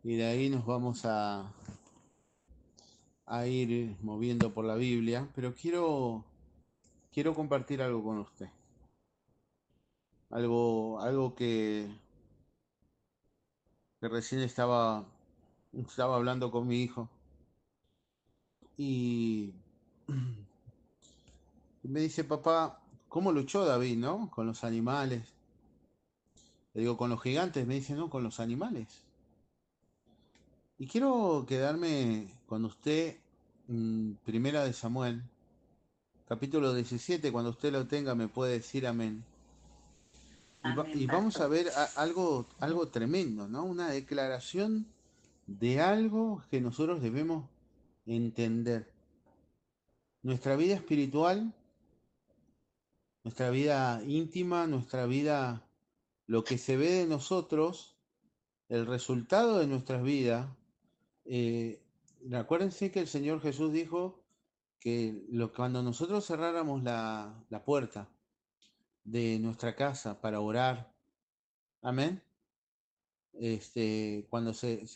y de ahí nos vamos a ir moviendo por la Biblia, pero quiero compartir algo con usted, algo que recién estaba hablando con mi hijo y me dice, papá, ¿cómo luchó David, no? Con los animales. Le digo, con los gigantes, me dice, no, con los animales. Y quiero quedarme con usted, Primera de Samuel, capítulo 17, cuando usted lo tenga me puede decir amén. Y Amén, vamos a pastor. ver algo tremendo, ¿no? Una declaración de algo que nosotros debemos entender. Nuestra vida espiritual, nuestra vida íntima, nuestra vida, lo que se ve de nosotros, el resultado de nuestras vidas. eh, Acuérdense que el Señor Jesús dijo que cuando nosotros cerráramos la puerta de nuestra casa para orar, amén, cuando se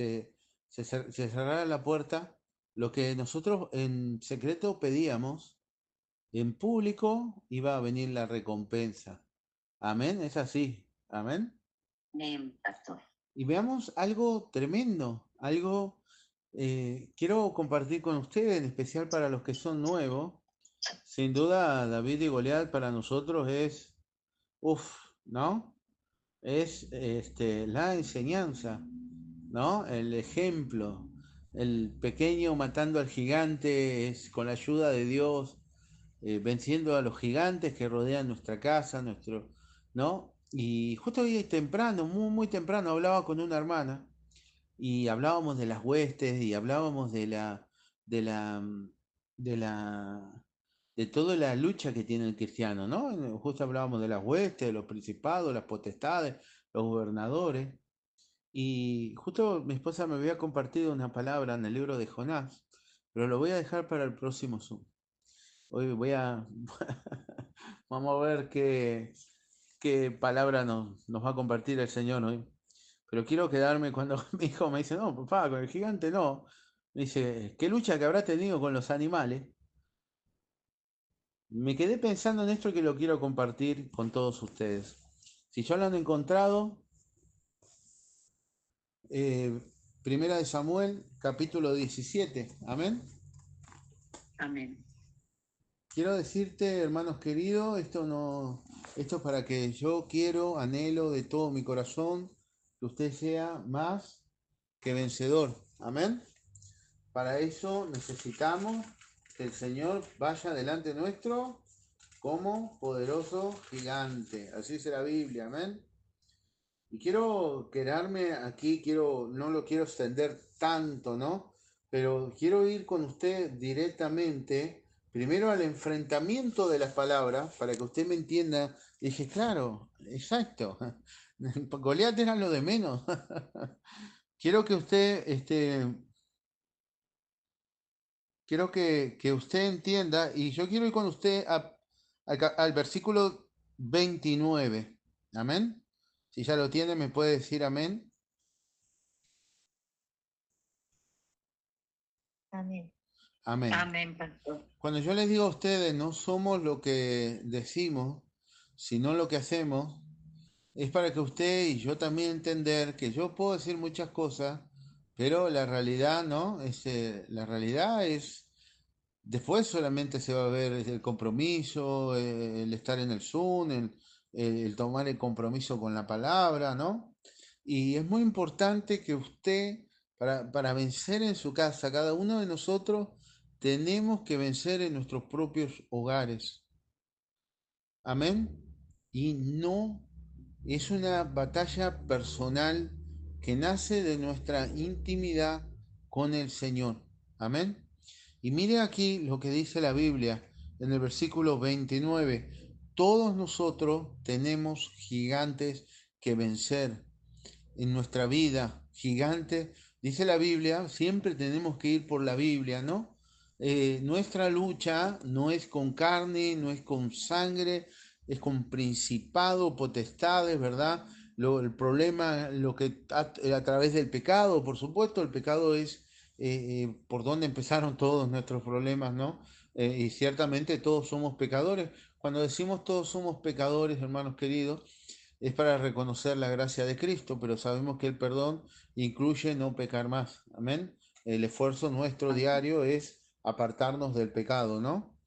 cerrara la puerta, lo que nosotros en secreto pedíamos, en público iba a venir la recompensa. Amén, es así, amén. Amén, pastor. Y veamos algo tremendo, quiero compartir con ustedes, en especial para los que son nuevos. Sin duda, David y Goliat para nosotros es, uff, ¿no? Es la enseñanza, ¿no? El ejemplo. El pequeño matando al gigante es con la ayuda de Dios, venciendo a los gigantes que rodean nuestra casa, ¿no? Y justo hoy temprano, muy, muy temprano, hablaba con una hermana y hablábamos de las huestes y hablábamos de la, de la, de toda la lucha que tiene el cristiano, ¿no? Justo hablábamos de las huestes, de los principados, las potestades, los gobernadores. Y justo mi esposa me había compartido una palabra en el libro de Jonás, pero lo voy a dejar para el próximo Zoom. Hoy vamos a ver qué palabra nos va a compartir el Señor hoy. Pero quiero quedarme cuando mi hijo me dice, no, papá, con el gigante no. Me dice, ¿qué lucha que habrá tenido con los animales? Me quedé pensando en esto que lo quiero compartir con todos ustedes. Si ya lo han encontrado, eh, Primera de Samuel, capítulo 17. Amén. Amén. Quiero decirte, hermanos queridos, esto es para que yo quiero, anhelo de todo mi corazón que usted sea más que vencedor. Amén. Para eso necesitamos que el Señor vaya delante nuestro como poderoso gigante. Así dice la Biblia, amén. Y quiero quedarme aquí, no lo quiero extender tanto, ¿no? Pero quiero ir con usted directamente, primero al enfrentamiento de las palabras, para que usted me entienda. Y dije, claro, exacto. Goliat era lo de menos. Quiero que usted, quiero que usted entienda, y yo quiero ir con usted al versículo 29. Amén. Si ya lo tiene, me puede decir amén. Amén. Amén. Amén, pastor. Cuando yo les digo a ustedes, no somos lo que decimos, sino lo que hacemos, es para que usted y yo también entender que yo puedo decir muchas cosas, pero la realidad no, la realidad es, después solamente se va a ver el compromiso, el estar en el Zoom, el tomar el compromiso con la palabra, ¿no? Y es muy importante que usted, para vencer en su casa, cada uno de nosotros tenemos que vencer en nuestros propios hogares. Amén. Y no es una batalla personal que nace de nuestra intimidad con el Señor. Amén. Y mire aquí lo que dice la Biblia en el versículo 29. Todos nosotros tenemos gigantes que vencer en nuestra vida, gigantes. Dice la Biblia, siempre tenemos que ir por la Biblia, ¿no? Nuestra lucha no es con carne, no es con sangre, es con principado, potestades, ¿verdad? el problema, a través del pecado, por supuesto, el pecado es por donde empezaron todos nuestros problemas, ¿no? Y ciertamente todos somos pecadores. Cuando decimos todos somos pecadores, hermanos queridos, es para reconocer la gracia de Cristo, pero sabemos que el perdón incluye no pecar más. Amén. El esfuerzo nuestro Amén. diario es apartarnos del pecado, ¿no?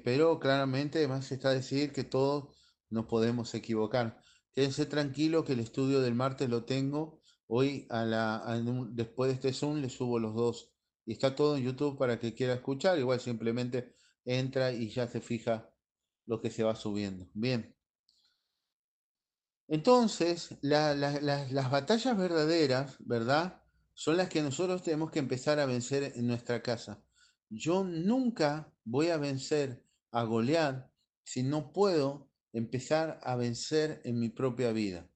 Pero claramente además está decir que todos nos podemos equivocar. Quédense tranquilo que el estudio del martes lo tengo. Hoy después de este Zoom le subo los dos. Y está todo en YouTube para que quiera escuchar. Igual simplemente entra y ya se fija lo que se va subiendo. Bien. Entonces, las batallas verdaderas, ¿verdad? Son las que nosotros tenemos que empezar a vencer en nuestra casa. Yo nunca voy a vencer a Goliat si no puedo empezar a vencer en mi propia vida.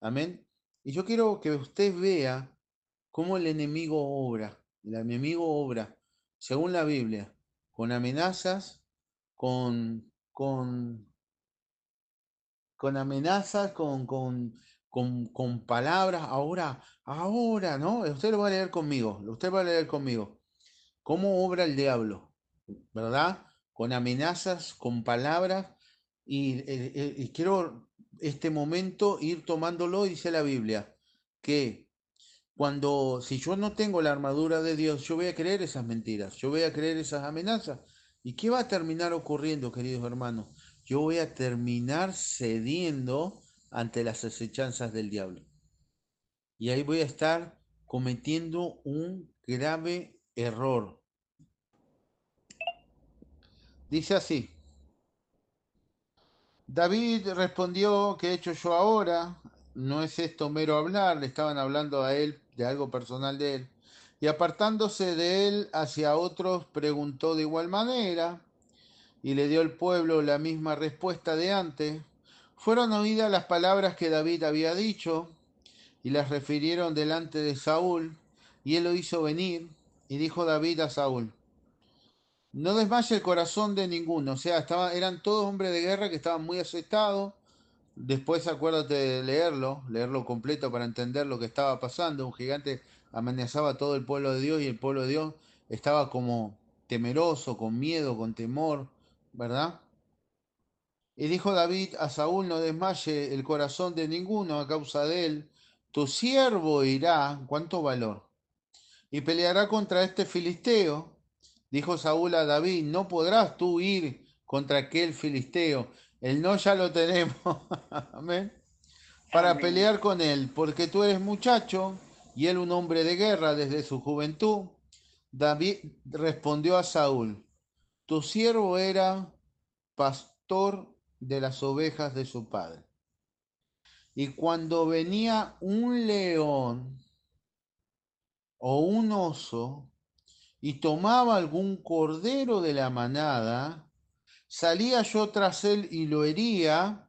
Amén. Y yo quiero que usted vea cómo el enemigo obra. El enemigo obra, según la Biblia, con amenazas, con con amenazas, con palabras, ahora, ¿no? Usted lo va a leer conmigo, usted va a leer conmigo. ¿Cómo obra el diablo? ¿Verdad? Con amenazas, con palabras, y quiero este momento ir tomándolo, dice la Biblia, que si yo no tengo la armadura de Dios, yo voy a creer esas mentiras, yo voy a creer esas amenazas. ¿Y qué va a terminar ocurriendo, queridos hermanos? Yo voy a terminar cediendo ante las acechanzas del diablo. Y ahí voy a estar cometiendo un grave error. Dice así, David respondió, ¿qué he hecho yo ahora? No es esto mero hablar, le estaban hablando a él de algo personal de él. Y apartándose de él hacia otros, preguntó de igual manera, y le dio el pueblo la misma respuesta de antes. Fueron oídas las palabras que David había dicho, y las refirieron delante de Saúl, y él lo hizo venir, y dijo David a Saúl, no desmaye el corazón de ninguno, o sea, eran todos hombres de guerra que estaban muy asestados. Después acuérdate de leerlo completo para entender lo que estaba pasando. Un gigante amenazaba a todo el pueblo de Dios y el pueblo de Dios estaba como temeroso, con miedo, con temor, ¿verdad? Y dijo David a Saúl, no desmaye el corazón de ninguno a causa de él. Tu siervo irá, ¿cuánto valor? Y peleará contra este filisteo. Dijo Saúl a David, no podrás tú ir contra aquel filisteo. El no ya lo tenemos. Amén. Para Amén. pelear con él, porque tú eres muchacho y él un hombre de guerra desde su juventud. David respondió a Saúl, tu siervo era pastor de las ovejas de su padre. Y cuando venía un león o un oso y tomaba algún cordero de la manada, salía yo tras él y lo hería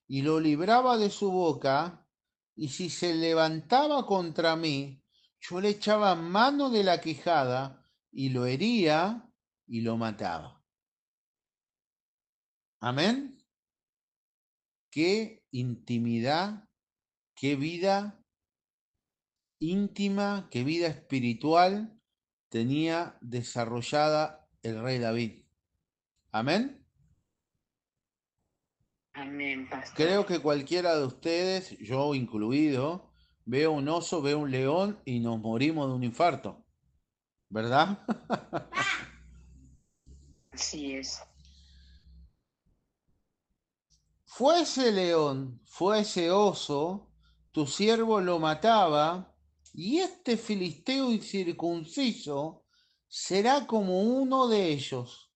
y lo libraba de su boca, y si se levantaba contra mí, yo le echaba mano de la quijada y lo hería y lo mataba. Amén. Qué intimidad, qué vida íntima, qué vida espiritual tenía desarrollada el rey David. Amén. Amén, pastor. Creo que cualquiera de ustedes, yo incluido, veo un oso, veo un león y nos morimos de un infarto, ¿verdad? Así es. Fuese león, fuese oso, tu siervo lo mataba, y este filisteo incircunciso será como uno de ellos,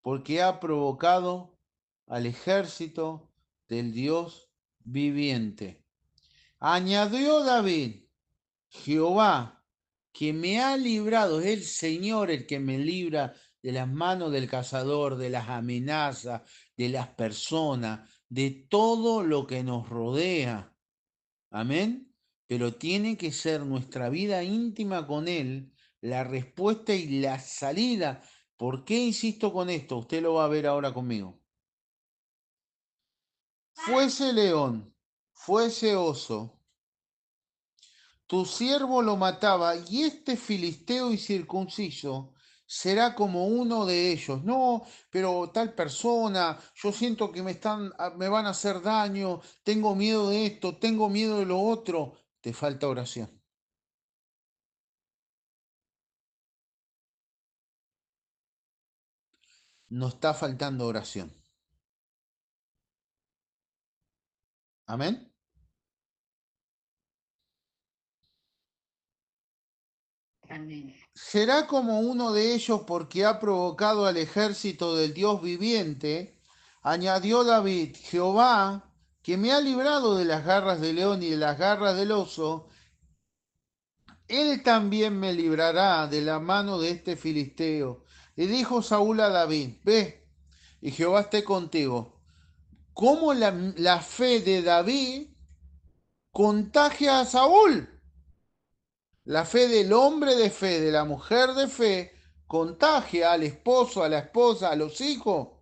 porque ha provocado al ejército del Dios viviente. Añadió David, Jehová, que me ha librado, es el Señor el que me libra de las manos del cazador, de las amenazas, de las personas, de todo lo que nos rodea. Amén. Pero tiene que ser nuestra vida íntima con Él la respuesta y la salida. ¿Por qué insisto con esto? Usted lo va a ver ahora conmigo. Fuese león, fuese oso, tu siervo lo mataba, y este filisteo incircunciso será como uno de ellos. No, pero tal persona, yo siento que me van a hacer daño, tengo miedo de esto, tengo miedo de lo otro. Te falta oración. Nos está faltando oración. Amén. Amén. Será como uno de ellos porque ha provocado al ejército del Dios viviente. Añadió David: Jehová, que me ha librado de las garras del león y de las garras del oso, él también me librará de la mano de este filisteo. Y dijo Saúl a David: Ve, y Jehová esté contigo. ¿Cómo la fe de David contagia a Saúl? La fe del hombre de fe, de la mujer de fe, contagia al esposo, a la esposa, a los hijos.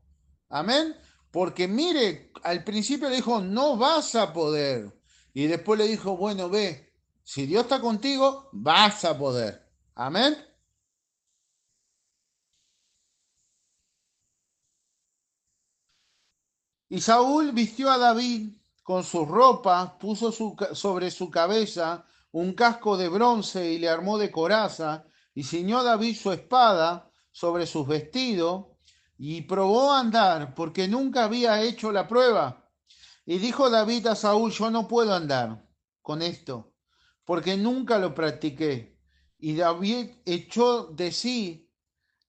Amén. Porque mire, al principio le dijo, no vas a poder. Y después le dijo, bueno, ve, si Dios está contigo, vas a poder. Amén. Y Saúl vistió a David con sus ropas, puso sobre su cabeza un casco de bronce y le armó de coraza, y ciñó David su espada sobre sus vestidos, y probó a andar, porque nunca había hecho la prueba. Y dijo David a Saúl: yo no puedo andar con esto, porque nunca lo practiqué. Y David echó de sí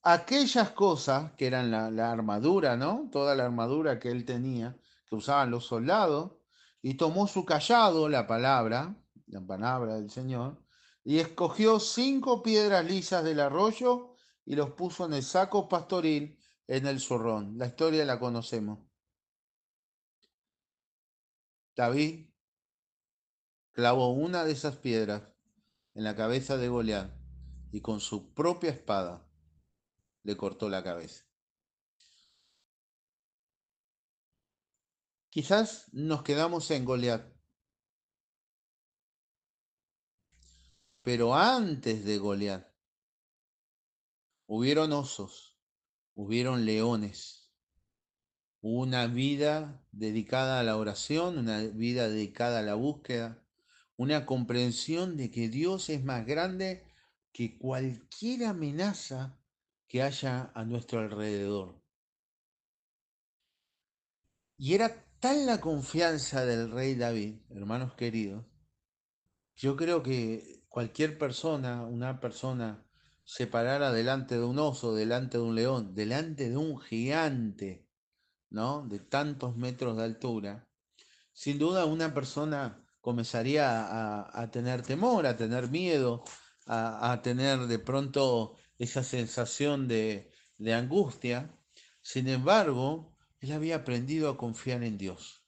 aquellas cosas que eran la armadura, ¿no? Toda la armadura que él tenía, que usaban los soldados, y tomó su callado, la palabra del Señor, y escogió 5 piedras lisas del arroyo y los puso en el saco pastoril en el zorrón. La historia la conocemos. David clavó una de esas piedras en la cabeza de Goliat y con su propia espada le cortó la cabeza. Quizás nos quedamos en Goliat, pero antes de Goliat hubieron osos, hubieron leones, hubo una vida dedicada a la oración, una vida dedicada a la búsqueda, una comprensión de que Dios es más grande que cualquier amenaza que haya a nuestro alrededor. Y era tal la confianza del rey David, hermanos queridos, yo creo que cualquier persona, una persona, se parara delante de un oso, delante de un león, delante de un gigante, ¿no? De tantos metros de altura, sin duda una persona comenzaría a tener temor, a tener miedo, a tener de pronto esa sensación de angustia. Sin embargo, él había aprendido a confiar en Dios.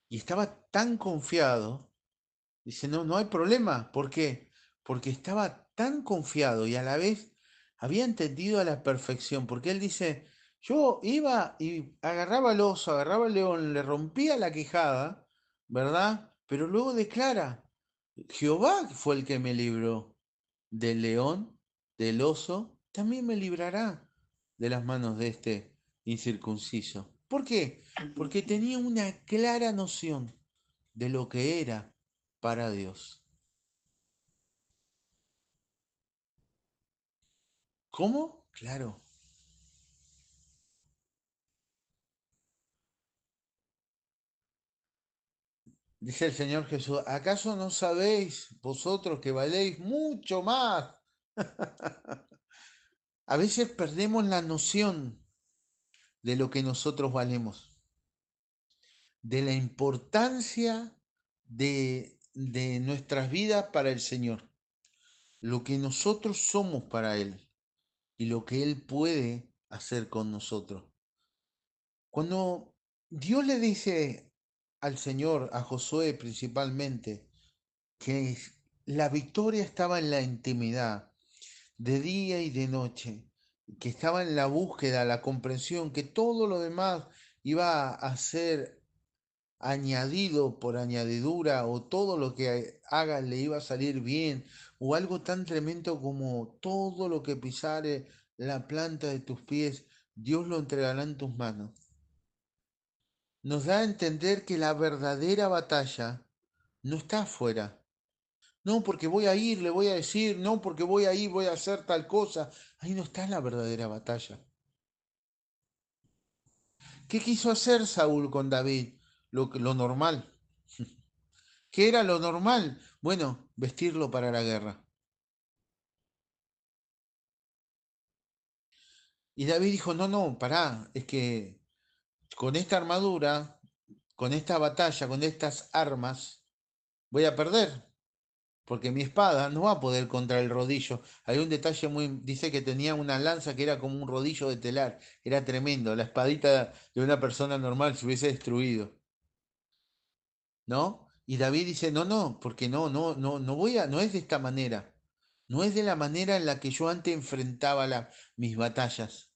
Y estaba tan confiado. Dice, no, no hay problema. ¿Por qué? Porque estaba tan confiado y a la vez había entendido a la perfección. Porque él dice, yo iba y agarraba al oso, agarraba al león, le rompía la quijada, ¿verdad? Pero luego declara, Jehová fue el que me libró del león, del oso, también me librará de las manos de este incircunciso. ¿Por qué? Amén. Porque tenía una clara noción de lo que era para Dios. ¿Cómo? Claro. Dice el Señor Jesús, ¿acaso no sabéis vosotros que valéis mucho más? A veces perdemos la noción de lo que nosotros valemos, de la importancia de nuestras vidas para el Señor, lo que nosotros somos para Él y lo que Él puede hacer con nosotros. Cuando Dios le dice al Señor, a Josué principalmente, que la victoria estaba en la intimidad, de día y de noche, que estaba en la búsqueda, la comprensión, que todo lo demás iba a ser añadido por añadidura o todo lo que haga le iba a salir bien o algo tan tremendo como todo lo que pisare la planta de tus pies, Dios lo entregará en tus manos. Nos da a entender que la verdadera batalla no está afuera. No, porque voy a ir, le voy a decir, no, porque voy a ir, voy a hacer tal cosa. Ahí no está la verdadera batalla. ¿Qué quiso hacer Saúl con David? Lo normal. ¿Qué era lo normal? Bueno, vestirlo para la guerra. Y David dijo, no, no, pará, es que con esta armadura, con esta batalla, con estas armas, voy a perder, porque mi espada no va a poder contra el rodillo. Hay un detalle muy, dice que tenía una lanza que era como un rodillo de telar, era tremendo, la espadita de una persona normal se hubiese destruido, ¿no? Y David dice, no, no, porque no voy a, no es de esta manera, no es de la manera en la que yo antes enfrentaba mis batallas.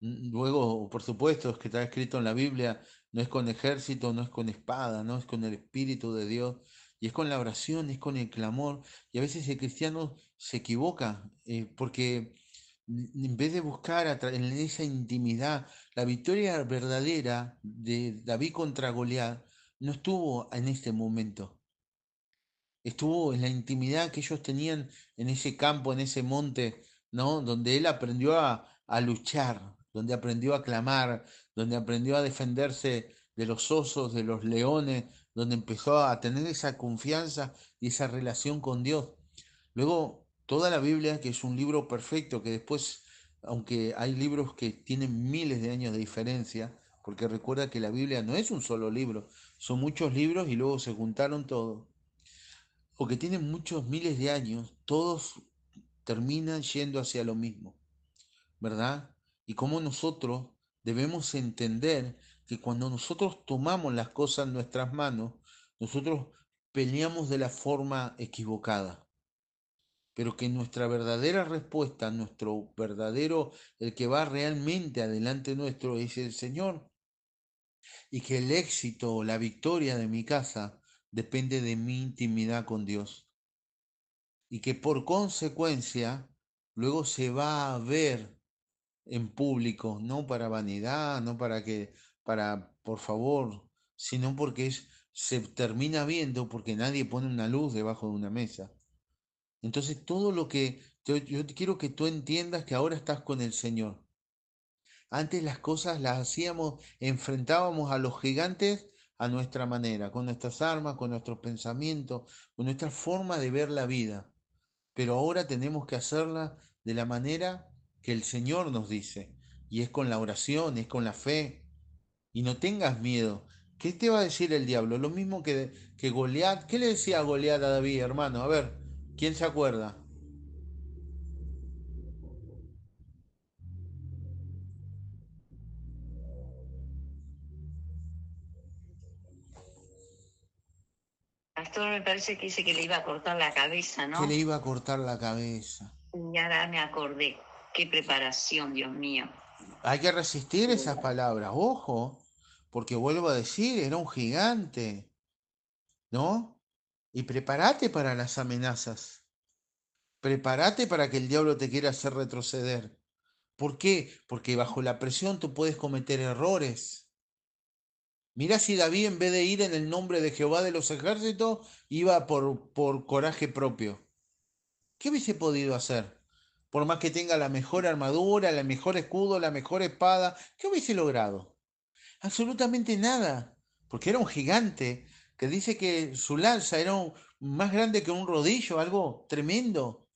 Luego, por supuesto, es que está escrito en la Biblia, no es con ejército, no es con espada, no es con el Espíritu de Dios, y es con la oración, es con el clamor, y a veces el cristiano se equivoca, porque en vez de buscar en esa intimidad, la victoria verdadera de David contra Goliat no estuvo en este momento, estuvo en la intimidad que ellos tenían en ese campo, en ese monte, ¿no? Donde él aprendió a luchar, donde aprendió a clamar, donde aprendió a defenderse de los osos, de los leones, donde empezó a tener esa confianza y esa relación con Dios. Luego, toda la Biblia, que es un libro perfecto, que después, aunque hay libros que tienen miles de años de diferencia, porque recuerda que la Biblia no es un solo libro, son muchos libros y luego se juntaron todos o que tienen muchos miles de años, todos terminan yendo hacia lo mismo, ¿verdad? Y cómo nosotros debemos entender que cuando nosotros tomamos las cosas en nuestras manos, nosotros peleamos de la forma equivocada, pero que nuestra verdadera respuesta, nuestro verdadero, el que va realmente adelante nuestro es el Señor, y que el éxito o la victoria de mi casa depende de mi intimidad con Dios. Y que por consecuencia luego se va a ver en público, no para vanidad, no para que, para, por favor, sino porque se termina viendo porque nadie pone una luz debajo de una mesa. Entonces todo lo que yo quiero que tú entiendas que ahora estás con el Señor. Antes las cosas las hacíamos, enfrentábamos a los gigantes a nuestra manera, con nuestras armas, con nuestros pensamientos, con nuestra forma de ver la vida, pero ahora tenemos que hacerla de la manera que el Señor nos dice, y es con la oración, es con la fe, y no tengas miedo. ¿Qué te va a decir el diablo? Lo mismo que Goliat. ¿Qué le decía Goliat a David, hermano? A ver, ¿quién se acuerda? Pastor, me parece que dice que le iba a cortar la cabeza, Que le ¿no? iba a cortar la cabeza. Y ahora me acordé. Qué preparación, Dios mío. Hay que resistir esas palabras, ojo, porque vuelvo a decir, era un gigante, ¿no? Y prepárate para las amenazas. Prepárate para que el diablo te quiera hacer retroceder. ¿Por qué? Porque bajo la presión tú puedes cometer errores. Mirá si David en vez de ir en el nombre de Jehová de los ejércitos, iba por coraje propio. ¿Qué hubiese podido hacer? Por más que tenga la mejor armadura, el mejor escudo, la mejor espada, ¿qué hubiese logrado? Absolutamente nada, porque era un gigante que dice que su lanza era más grande que un rodillo, algo tremendo.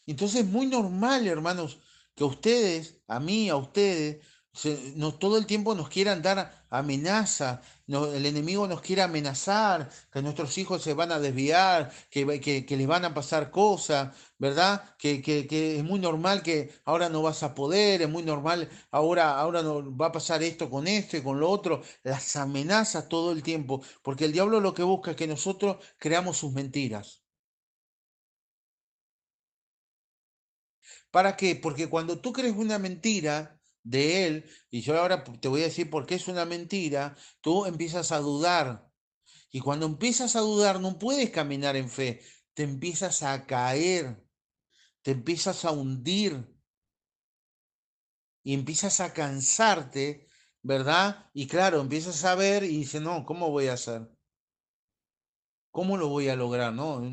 Entonces es muy normal, hermanos, que ustedes, a mí, a ustedes, no, todo el tiempo nos quieran dar amenazas, el enemigo nos quiere amenazar, que nuestros hijos se van a desviar, que les van a pasar cosas, ¿verdad? Que es muy normal que ahora no vas a poder, es muy normal, ahora no, va a pasar esto con esto y con lo otro, las amenazas todo el tiempo, porque el diablo lo que busca es que nosotros creamos sus mentiras. ¿Para qué? Porque cuando tú crees una mentira, de Él, y yo ahora te voy a decir por qué es una mentira, tú empiezas a dudar. Y cuando empiezas a dudar, no puedes caminar en fe, te empiezas a caer, te empiezas a hundir y empiezas a cansarte, ¿verdad? Y claro, empiezas a ver y dices, no, ¿cómo voy a hacer? ¿Cómo lo voy a lograr? No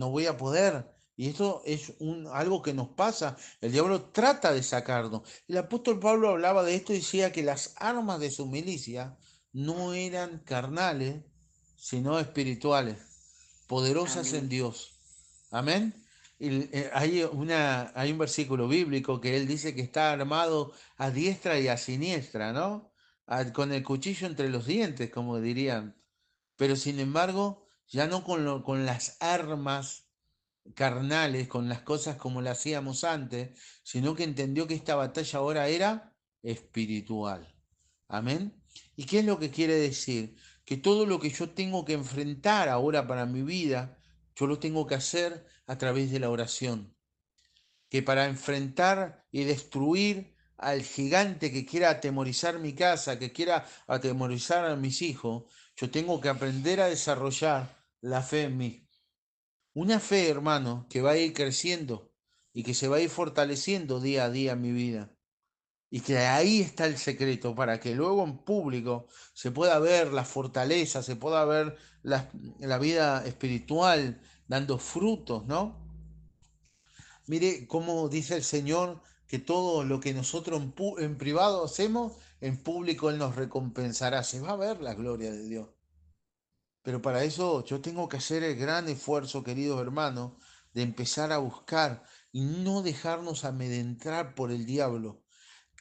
voy a poder. Y esto es algo que nos pasa. El diablo trata de sacarnos. El apóstol Pablo hablaba de esto y decía que las armas de su milicia no eran carnales, sino espirituales, poderosas en Amén. Dios. Amén. Hay un versículo bíblico que él dice que está armado a diestra y a siniestra, ¿no? Con el cuchillo entre los dientes, como dirían, pero sin embargo, ya no con las armas carnales, con las cosas como las hacíamos antes, sino que entendió que esta batalla ahora era espiritual. Amén. ¿Y qué es lo que quiere decir? Que todo lo que yo tengo que enfrentar ahora para mi vida, yo lo tengo que hacer a través de la oración. Que para enfrentar y destruir al gigante que quiera atemorizar mi casa, que quiera atemorizar a mis hijos, yo tengo que aprender a desarrollar la fe en mí. Una fe, hermano, que va a ir creciendo y que se va a ir fortaleciendo día a día en mi vida. Y que ahí está el secreto, para que luego en público se pueda ver la fortaleza, se pueda ver la vida espiritual dando frutos, ¿no? Mire cómo dice el Señor que todo lo que nosotros en privado hacemos, en público Él nos recompensará. Se va a ver la gloria de Dios. Pero para eso yo tengo que hacer el gran esfuerzo, queridos hermanos, de empezar a buscar y no dejarnos amedrentar por el diablo.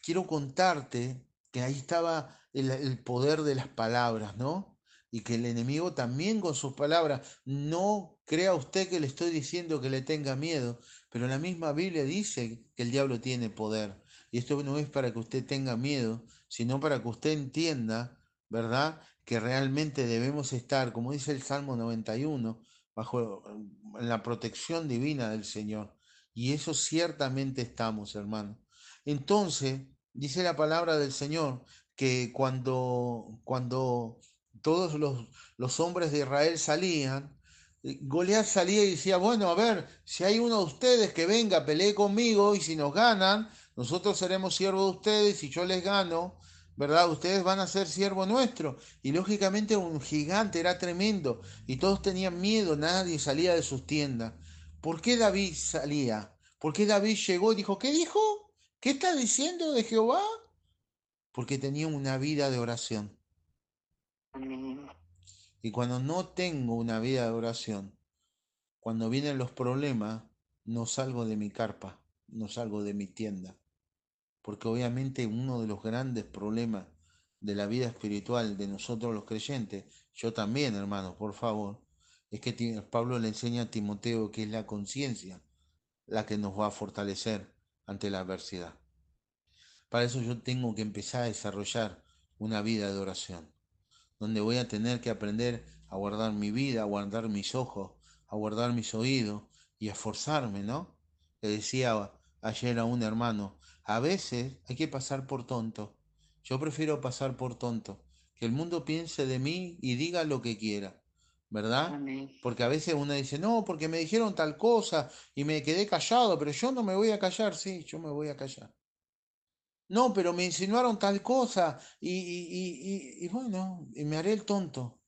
Quiero contarte que ahí estaba el poder de las palabras, ¿no? Y que el enemigo también con sus palabras, no crea usted que le estoy diciendo que le tenga miedo, pero la misma Biblia dice que el diablo tiene poder. Y esto no es para que usted tenga miedo, sino para que usted entienda, ¿verdad? Que realmente debemos estar, como dice el Salmo 91, bajo la protección divina del Señor. Y eso ciertamente estamos, hermano. Entonces, dice la palabra del Señor que cuando todos los hombres de Israel salían, Goliat salía y decía, bueno, a ver, si hay uno de ustedes que venga, pelee conmigo y si nos ganan, nosotros seremos siervos de ustedes y yo les gano, ¿verdad? Ustedes van a ser siervo nuestro. Y lógicamente un gigante era tremendo y todos tenían miedo, nadie salía de sus tiendas. ¿Por qué David salía? ¿Por qué David llegó y dijo, ¿qué dijo? ¿Qué está diciendo de Jehová? Porque tenía una vida de oración. Amén. Y cuando no tengo una vida de oración, cuando vienen los problemas, no salgo de mi carpa, no salgo de mi tienda. Porque obviamente uno de los grandes problemas de la vida espiritual de nosotros los creyentes, yo también, hermanos, por favor, es que Pablo le enseña a Timoteo que es la conciencia la que nos va a fortalecer ante la adversidad. Para eso yo tengo que empezar a desarrollar una vida de oración, donde voy a tener que aprender a guardar mi vida, a guardar mis ojos, a guardar mis oídos y a esforzarme, ¿no? Le decía ayer a un hermano, a veces hay que pasar por tonto. Yo prefiero pasar por tonto, que el mundo piense de mí y diga lo que quiera, ¿verdad? Amén. Porque a veces uno dice, no, porque me dijeron tal cosa y me quedé callado, pero yo no me voy a callar, sí, yo me voy a callar. No, pero me insinuaron tal cosa y bueno, y me haré el tonto.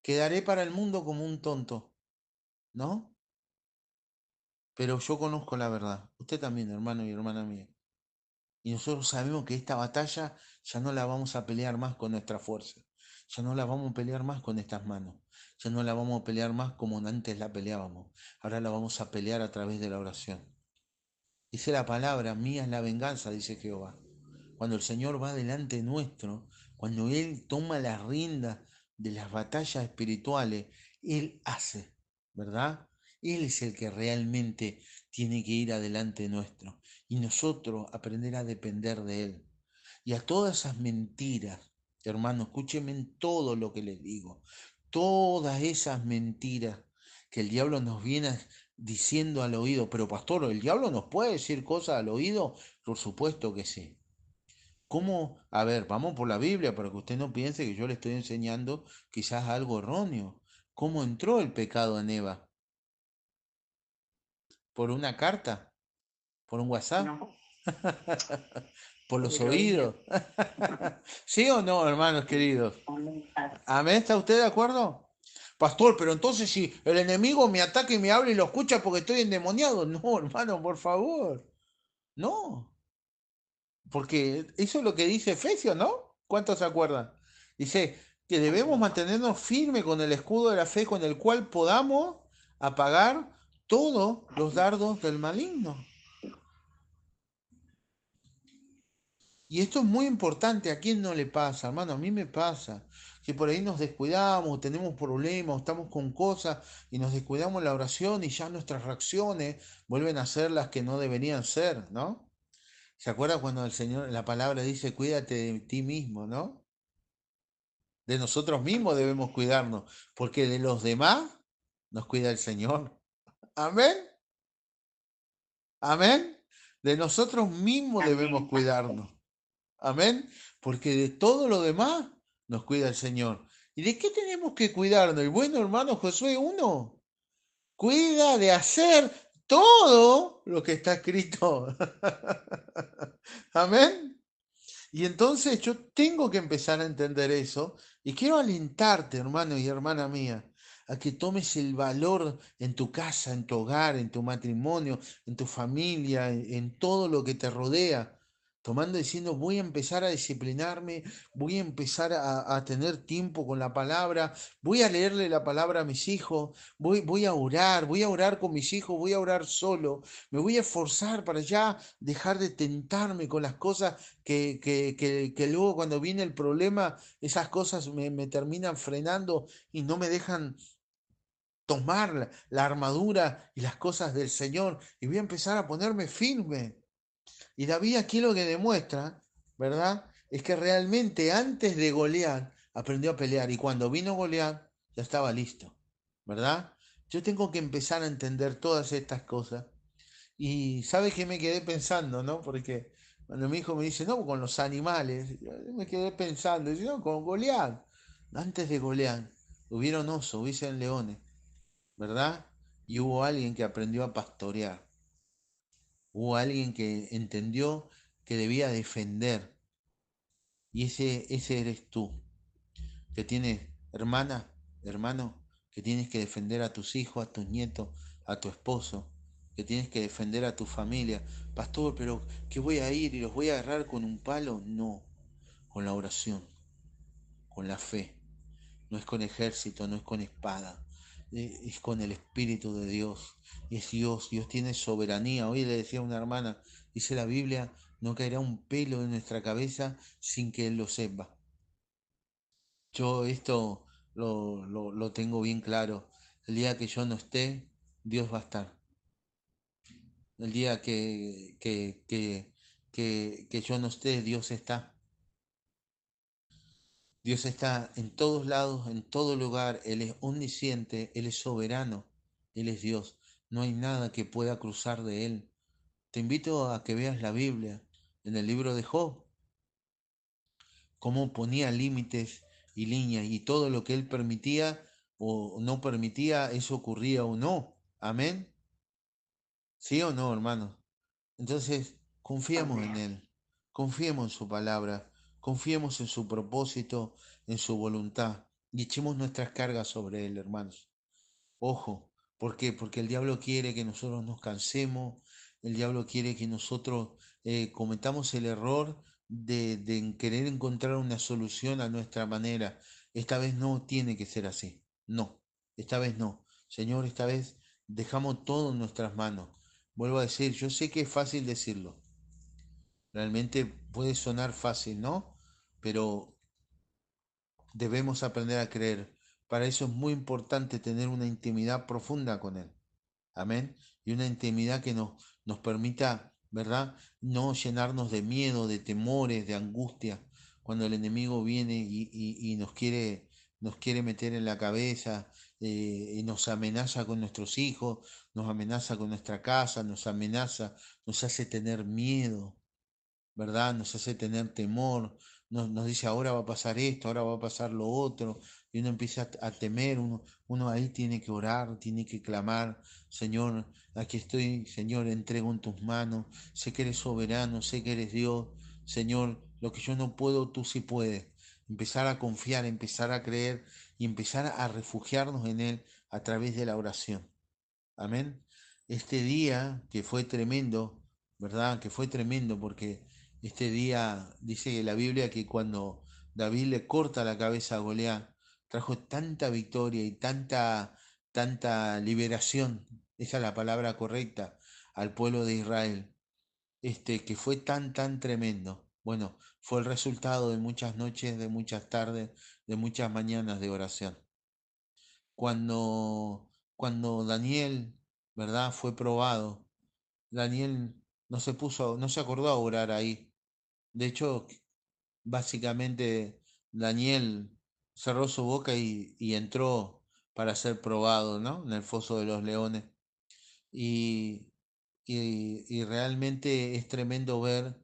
Quedaré para el mundo como un tonto, ¿no? Pero yo conozco la verdad. Usted también, hermano y hermana mía. Y nosotros sabemos que esta batalla ya no la vamos a pelear más con nuestra fuerza. Ya no la vamos a pelear más con estas manos. Ya no la vamos a pelear más como antes la peleábamos. Ahora la vamos a pelear a través de la oración. Dice la palabra, mía es la venganza, dice Jehová. Cuando el Señor va delante nuestro, cuando Él toma las riendas de las batallas espirituales, Él hace, ¿verdad? Él es el que realmente tiene que ir adelante nuestro y nosotros aprender a depender de Él. Y a todas esas mentiras, hermano, escúcheme en todo lo que les digo, todas esas mentiras que el diablo nos viene diciendo al oído, pero pastor, ¿el diablo nos puede decir cosas al oído? Por supuesto que sí. ¿Cómo? A ver, vamos por la Biblia para que usted no piense que yo le estoy enseñando quizás algo erróneo. ¿Cómo entró el pecado en Eva? ¿Por una carta? ¿Por un WhatsApp? No, ¿Por por los el oído. oídos? ¿Sí o no, hermanos queridos? Amén. ¿Amén? ¿Está usted de acuerdo? Pastor, pero entonces si el enemigo me ataca y me habla y lo escucha porque estoy endemoniado. No, hermano, por favor. No. Porque eso es lo que dice Efesios, ¿no? ¿Cuántos se acuerdan? Dice que debemos Amén. mantenernos firmes con el escudo de la fe con el cual podamos apagar todos los dardos del maligno. Y esto es muy importante. ¿A quién no le pasa, hermano? A mí me pasa. Que por ahí nos descuidamos, tenemos problemas, estamos con cosas y nos descuidamos la oración y ya nuestras reacciones vuelven a ser las que no deberían ser, ¿no? ¿Se acuerda cuando el Señor, la palabra dice, cuídate de ti mismo, ¿no? De nosotros mismos debemos cuidarnos, porque de los demás nos cuida el Señor. Amén, amén. De nosotros mismos debemos Amén, pastor. cuidarnos. Amén, porque de todo lo demás nos cuida el Señor. ¿Y de qué tenemos que cuidarnos? Y bueno, hermano Josué 1, cuida de hacer todo lo que está escrito. Amén. Y entonces yo tengo que empezar a entender eso y quiero alentarte, hermano y hermana mía, a que tomes el valor en tu casa, en tu hogar, en tu matrimonio, en tu familia, en todo lo que te rodea. Tomando diciendo, voy a empezar a disciplinarme, voy a empezar a tener tiempo con la palabra, voy a leerle la palabra a mis hijos, voy a orar con mis hijos, voy a orar solo, me voy a esforzar para ya dejar de tentarme con las cosas que luego cuando viene el problema, esas cosas me terminan frenando y no me dejan tomar la armadura y las cosas del Señor y voy a empezar a ponerme firme. Y David aquí lo que demuestra, ¿verdad? Es que realmente antes de Goliat aprendió a pelear y cuando vino Goliat ya estaba listo, ¿verdad? Yo tengo que empezar a entender todas estas cosas y sabes que me quedé pensando, ¿no? Porque cuando mi hijo me dice, no, con los animales, yo me quedé pensando, dice, no, con Goliat. Antes de Goliat hubieron osos, hubieron leones, ¿verdad? Y hubo alguien que aprendió a pastorear. Hubo alguien que entendió que debía defender. Y ese eres tú, que tienes, hermana, hermano, que tienes que defender a tus hijos, a tus nietos, a tu esposo, que tienes que defender a tu familia. Pastor, pero ¿qué voy a ir y los voy a agarrar con un palo? No, con la oración, con la fe. No es con ejército, no es con espada, es con el Espíritu de Dios. Y es Dios, Dios tiene soberanía. Hoy le decía a una hermana, dice la Biblia, no caerá un pelo de nuestra cabeza sin que Él lo sepa. Yo esto lo tengo bien claro. El día que yo no esté, Dios va a estar. El día que yo no esté, Dios está. Dios está en todos lados, en todo lugar. Él es omnisciente, Él es soberano, Él es Dios. No hay nada que pueda cruzar de Él. Te invito a que veas la Biblia en el libro de Job, cómo ponía límites y líneas y todo lo que Él permitía o no permitía, eso ocurría o no. Amén. ¿Sí o no, hermano? Entonces, confiemos en Amén. Él, confiemos en su palabra, confiemos en su propósito, en su voluntad y echemos nuestras cargas sobre Él, hermanos. Ojo, ¿por qué? Porque el diablo quiere que nosotros nos cansemos, el diablo quiere que nosotros cometamos el error de querer encontrar una solución a nuestra manera. Esta vez no tiene que ser así, no, esta vez no. Señor, esta vez dejamos todo en nuestras manos. Vuelvo a decir, yo sé que es fácil decirlo, realmente puede sonar fácil, ¿no? Pero debemos aprender a creer. Para eso es muy importante tener una intimidad profunda con Él. Amén. Y una intimidad que nos permita, ¿verdad? No llenarnos de miedo, de temores, de angustia, cuando el enemigo viene y nos quiere meter en la cabeza y nos amenaza con nuestros hijos, nos amenaza con nuestra casa, nos amenaza, nos hace tener miedo, ¿verdad? Nos hace tener temor, nos dice ahora va a pasar esto, ahora va a pasar lo otro, y uno empieza a temer, uno ahí tiene que orar, tiene que clamar, Señor, aquí estoy, Señor, entrego en tus manos, sé que eres soberano, sé que eres Dios, Señor, lo que yo no puedo, tú sí puedes. Empezar a confiar, empezar a creer y empezar a refugiarnos en Él a través de la oración. Amén. Este día que fue tremendo, ¿verdad? Que fue tremendo porque este día dice la Biblia que cuando David le corta la cabeza a Goliat, trajo tanta victoria y tanta liberación, esa es la palabra correcta, al pueblo de Israel, que fue tan tremendo. Bueno, fue el resultado de muchas noches, de muchas tardes, de muchas mañanas de oración. Cuando Daniel, ¿verdad? Fue probado, Daniel no se acordó a orar ahí. De hecho, básicamente Daniel cerró su boca y entró para ser probado, ¿no? En el foso de los leones. Y, y realmente es tremendo ver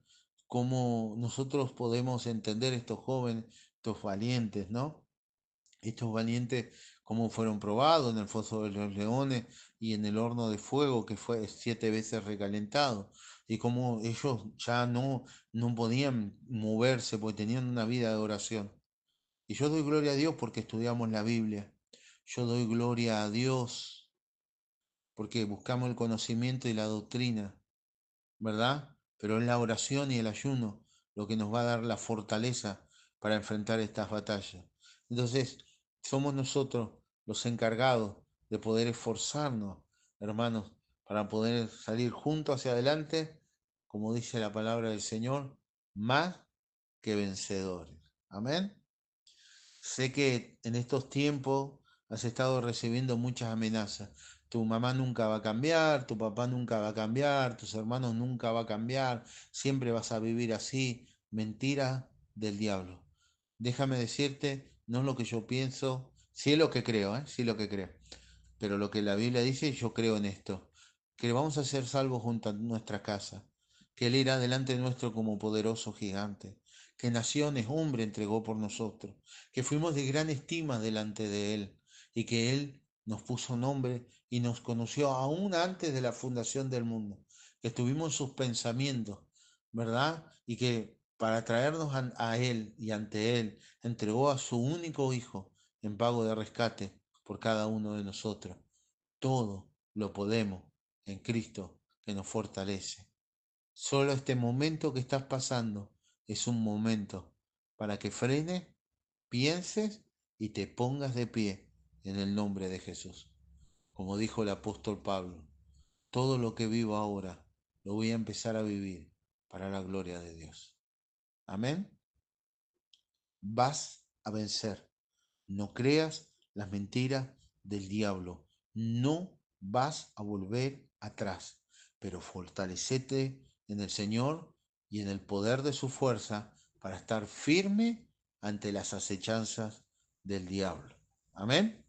cómo nosotros podemos entender estos jóvenes, estos valientes, ¿no? Estos valientes como fueron probados en el foso de los leones y en el horno de fuego que fue 7 veces recalentado, y como ellos ya no podían moverse porque tenían una vida de oración. Y yo doy gloria a Dios porque estudiamos la Biblia. Yo doy gloria a Dios porque buscamos el conocimiento y la doctrina, ¿verdad? Pero es la oración y el ayuno lo que nos va a dar la fortaleza para enfrentar estas batallas. Entonces, somos nosotros los encargados de poder esforzarnos, hermanos, para poder salir juntos hacia adelante, como dice la palabra del Señor, más que vencedores. Amén. Sé que en estos tiempos has estado recibiendo muchas amenazas. Tu mamá nunca va a cambiar, tu papá nunca va a cambiar, tus hermanos nunca va a cambiar, siempre vas a vivir así. Mentira del diablo. Déjame decirte, no es lo que yo pienso, sí es lo que creo, sí es lo que creo. Pero lo que la Biblia dice, yo creo en esto, que vamos a ser salvos junto a nuestra casa, que Él irá delante nuestro como poderoso gigante, que naciones, hombre, entregó por nosotros, que fuimos de gran estima delante de Él y que Él nos puso nombre y nos conoció aún antes de la fundación del mundo, que estuvimos en sus pensamientos, ¿verdad? Y que para traernos a Él y ante Él entregó a su único Hijo en pago de rescate por cada uno de nosotros. Todo lo podemos en Cristo que nos fortalece. Solo este momento que estás pasando es un momento para que frenes, pienses y te pongas de pie en el nombre de Jesús. Como dijo el apóstol Pablo, todo lo que vivo ahora lo voy a empezar a vivir para la gloria de Dios. Amén. Vas a vencer. No creas las mentiras del diablo. No vas a volver atrás, pero fortalecete en el Señor y en el poder de su fuerza para estar firme ante las acechanzas del diablo. Amén.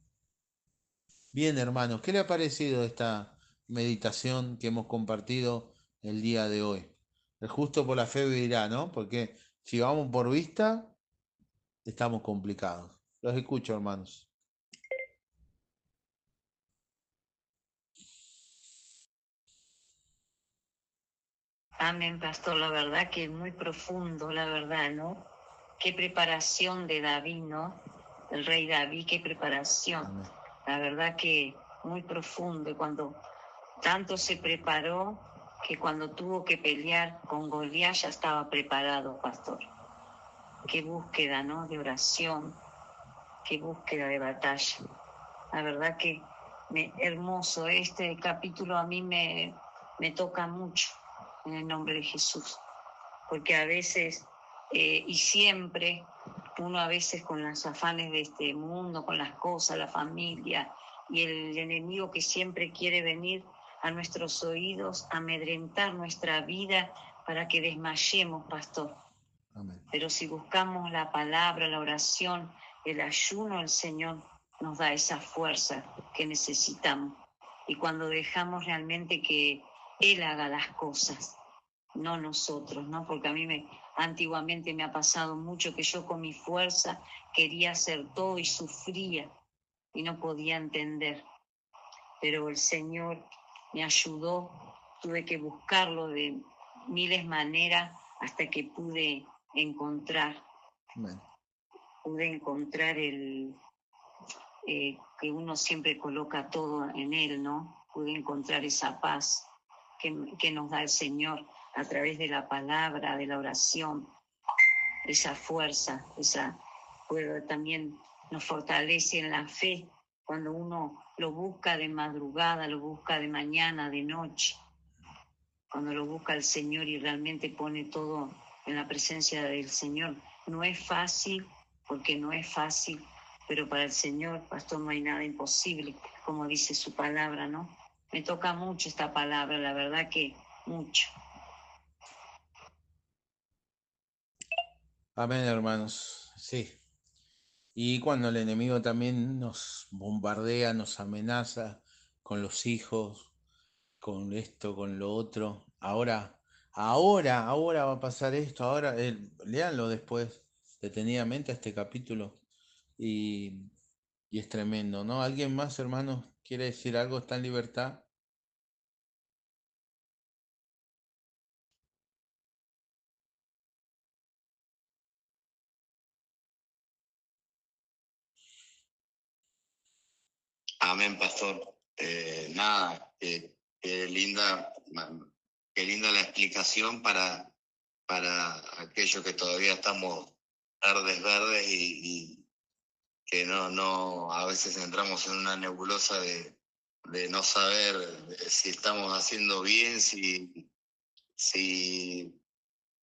Bien, hermanos, ¿qué le ha parecido esta meditación que hemos compartido el día de hoy? El justo por la fe vivirá, ¿no? Porque si vamos por vista, estamos complicados. Los escucho, hermanos. Amén, pastor, la verdad que es muy profundo, la verdad, ¿no? Qué preparación de David, ¿no? El rey David, qué preparación. Amén. La verdad que muy profundo. Y cuando tanto se preparó, que cuando tuvo que pelear con Goliat ya estaba preparado, pastor. Qué búsqueda, ¿no? De oración, qué búsqueda de batalla. La verdad que hermoso. Este capítulo a mí me toca mucho en el nombre de Jesús, porque a veces y siempre uno a veces con los afanes de este mundo, con las cosas, la familia y el enemigo que siempre quiere venir a nuestros oídos, amedrentar nuestra vida para que desmayemos, pastor. Amén. Pero si buscamos la palabra, la oración, el ayuno al Señor, nos da esa fuerza que necesitamos. Y cuando dejamos realmente que Él haga las cosas, no nosotros, ¿no? Porque a mí antiguamente me ha pasado mucho que yo con mi fuerza quería hacer todo y sufría y no podía entender. Pero el Señor me ayudó, tuve que buscarlo de miles maneras hasta que pude encontrar. Amén. Pude encontrar que uno siempre coloca todo en Él, ¿no? Pude encontrar esa paz que nos da el Señor a través de la palabra, de la oración, esa fuerza, también nos fortalece en la fe cuando uno lo busca de madrugada, lo busca de mañana, de noche, cuando lo busca el Señor y realmente pone todo en la presencia del Señor. No es fácil, porque no es fácil, pero para el Señor, pastor, no hay nada imposible, como dice su palabra, ¿no? Me toca mucho esta palabra, la verdad que mucho. Amén, hermanos. Sí. Y cuando el enemigo también nos bombardea, nos amenaza con los hijos, con esto, con lo otro. Ahora va a pasar esto. Ahora, léanlo después detenidamente este capítulo. Y, y es tremendo, ¿no? ¿Alguien más, hermanos, quiere decir algo? ¿Está en libertad? Amén, pastor. Nada, qué linda, qué linda la explicación para aquellos que todavía estamos verdes y que no, a veces entramos en una nebulosa de no saber si estamos haciendo bien, si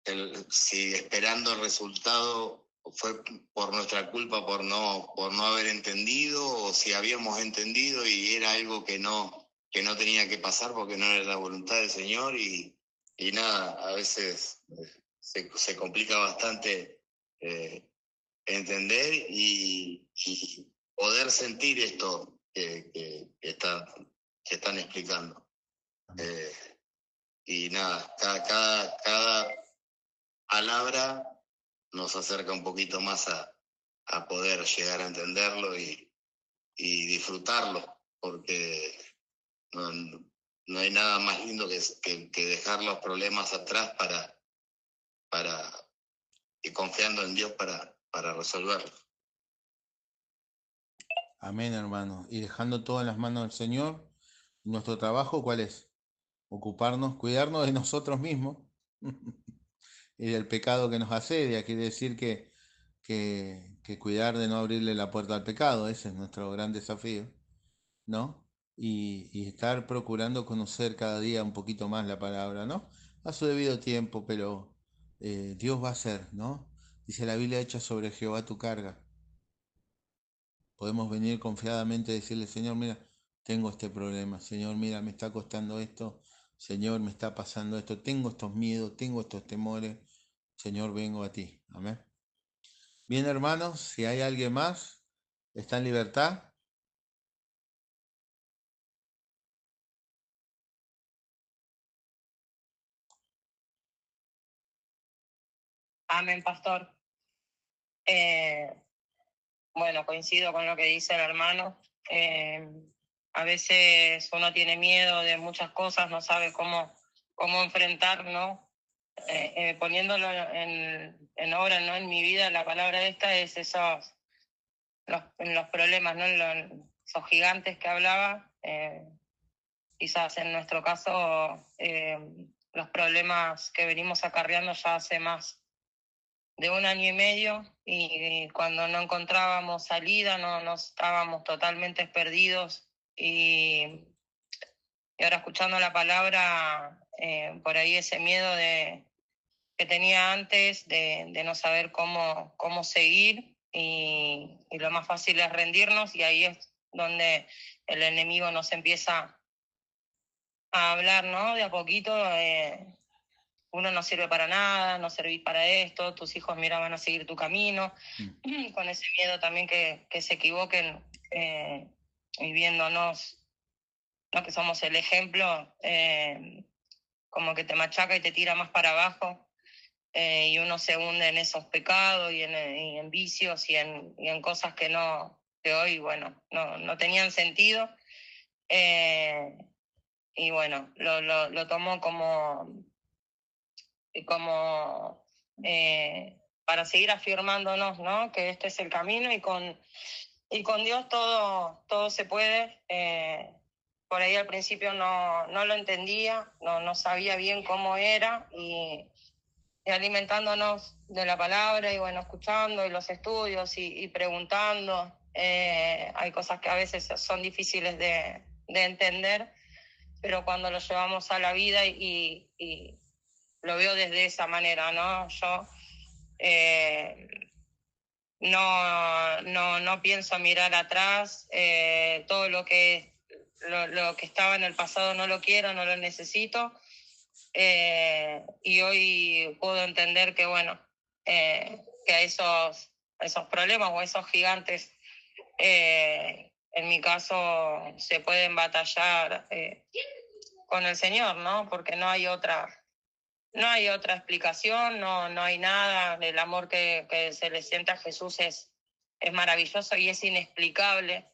si esperando el resultado fue por nuestra culpa, por no haber entendido, o si habíamos entendido y era algo que no tenía que pasar porque no era la voluntad del Señor y nada, a veces se complica bastante entender y poder sentir esto que están explicando. Y nada, cada palabra nos acerca un poquito más a poder llegar a entenderlo y disfrutarlo, porque no, no hay nada más lindo que dejar los problemas atrás para y confiando en Dios para resolverlos. Amén, hermano. Y dejando todo en las manos del Señor, nuestro trabajo, ¿cuál es? Ocuparnos, cuidarnos de nosotros mismos y del pecado que nos asedia. Quiere decir que cuidar de no abrirle la puerta al pecado, ese es nuestro gran desafío, ¿no? Y estar procurando conocer cada día un poquito más la palabra, ¿no? A su debido tiempo, pero Dios va a hacer, ¿no? Dice la Biblia, echa sobre Jehová tu carga. Podemos venir confiadamente y decirle, Señor, mira, tengo este problema, Señor, mira, me está costando esto, Señor, me está pasando esto, tengo estos miedos, tengo estos temores, Señor, vengo a ti. Amén. Bien, hermanos, si hay alguien más, está en libertad. Amén, pastor. Bueno, coincido con lo que dice el hermano. A veces uno tiene miedo de muchas cosas, no sabe cómo enfrentar, ¿no? Poniéndolo en obra, ¿no? En mi vida, la palabra esta es los problemas, ¿no? Esos gigantes que hablaba. Quizás en nuestro caso, los problemas que venimos acarreando ya hace más de 1 año y medio, y cuando no encontrábamos salida, no estábamos totalmente perdidos, y ahora escuchando la palabra, por ahí ese miedo que tenía antes de no saber cómo seguir, y lo más fácil es rendirnos, y ahí es donde el enemigo nos empieza a hablar, ¿no? De a poquito, uno no sirve para nada, no servís para esto, tus hijos mira van a seguir tu camino, con ese miedo también que se equivoquen y viéndonos, ¿no? Que somos el ejemplo, como que te machaca y te tira más para abajo, y uno se hunde en esos pecados y en vicios y en cosas que hoy, bueno, no tenían sentido. Y bueno, lo tomo como para seguir afirmándonos, ¿no? Que este es el camino y con Dios todo se puede. Por ahí al principio no lo entendía, no sabía bien cómo era y alimentándonos de la palabra y bueno, escuchando y los estudios y preguntando. Hay cosas que a veces son difíciles de entender, pero cuando lo llevamos a la vida y lo veo desde esa manera, ¿no? Yo no pienso mirar atrás, todo lo que estaba en el pasado no lo quiero, no lo necesito, y hoy puedo entender que, bueno, que a esos problemas o a esos gigantes, en mi caso, se pueden batallar con el Señor, ¿no? Porque no hay otra explicación, no hay nada. El amor que se le siente a Jesús es maravilloso y es inexplicable,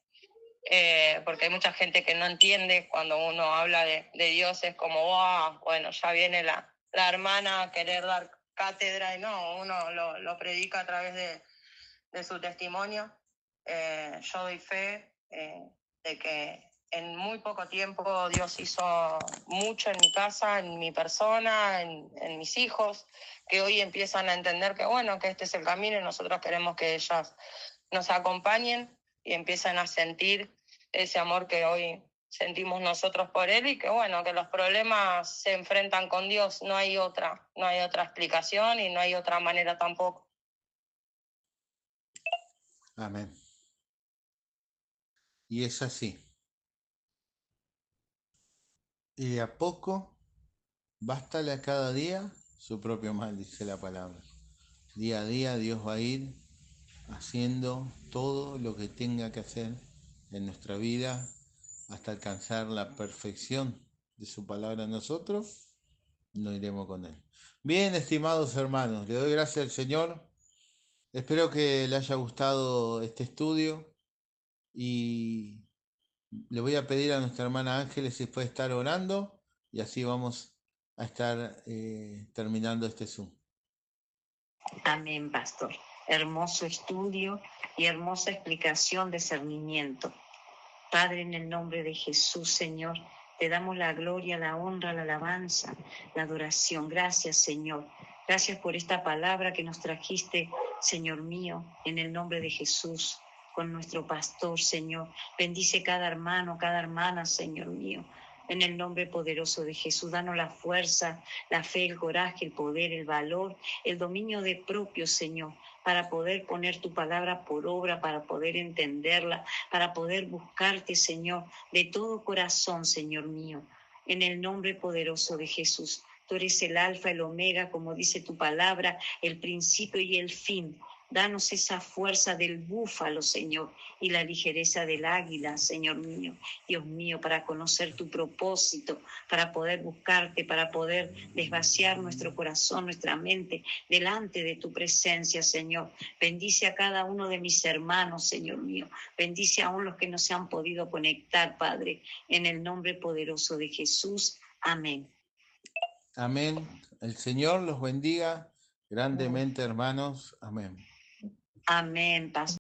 porque hay mucha gente que no entiende cuando uno habla de Dios, es como, wow, bueno, ya viene la hermana a querer dar cátedra, y no, uno lo predica a través de su testimonio. Yo doy fe de que en muy poco tiempo Dios hizo mucho en mi casa, en mi persona, en mis hijos, que hoy empiezan a entender que bueno, que este es el camino y nosotros queremos que ellas nos acompañen y empiezan a sentir ese amor que hoy sentimos nosotros por Él, y que bueno, que los problemas se enfrentan con Dios, no hay otra explicación y no hay otra manera tampoco. Amén. Y es así. Y de a poco, bástale a cada día su propio mal, dice la palabra. Día a día Dios va a ir haciendo todo lo que tenga que hacer en nuestra vida hasta alcanzar la perfección de su palabra en nosotros, no iremos con Él. Bien, estimados hermanos, le doy gracias al Señor. Espero que le haya gustado este estudio y le voy a pedir a nuestra hermana Ángeles si puede estar orando y así vamos a estar terminando este Zoom. Amén, pastor. Hermoso estudio y hermosa explicación, discernimiento. Padre, en el nombre de Jesús, Señor, te damos la gloria, la honra, la alabanza, la adoración. Gracias, Señor. Gracias por esta palabra que nos trajiste, Señor mío, en el nombre de Jesús, con nuestro pastor, Señor. Bendice cada hermano, cada hermana, Señor mío. En el nombre poderoso de Jesús, danos la fuerza, la fe, el coraje, el poder, el valor, el dominio de propio, Señor, para poder poner tu palabra por obra, para poder entenderla, para poder buscarte, Señor, de todo corazón, Señor mío. En el nombre poderoso de Jesús. Tú eres el alfa, el omega, como dice tu palabra, el principio y el fin. Danos esa fuerza del búfalo, Señor, y la ligereza del águila, Señor mío. Dios mío, para conocer tu propósito, para poder buscarte, para poder desvaciar nuestro corazón, nuestra mente, delante de tu presencia, Señor. Bendice a cada uno de mis hermanos, Señor mío. Bendice aún los que no se han podido conectar, Padre, en el nombre poderoso de Jesús. Amén. Amén. El Señor los bendiga grandemente, hermanos. Amén. Amén, pastor.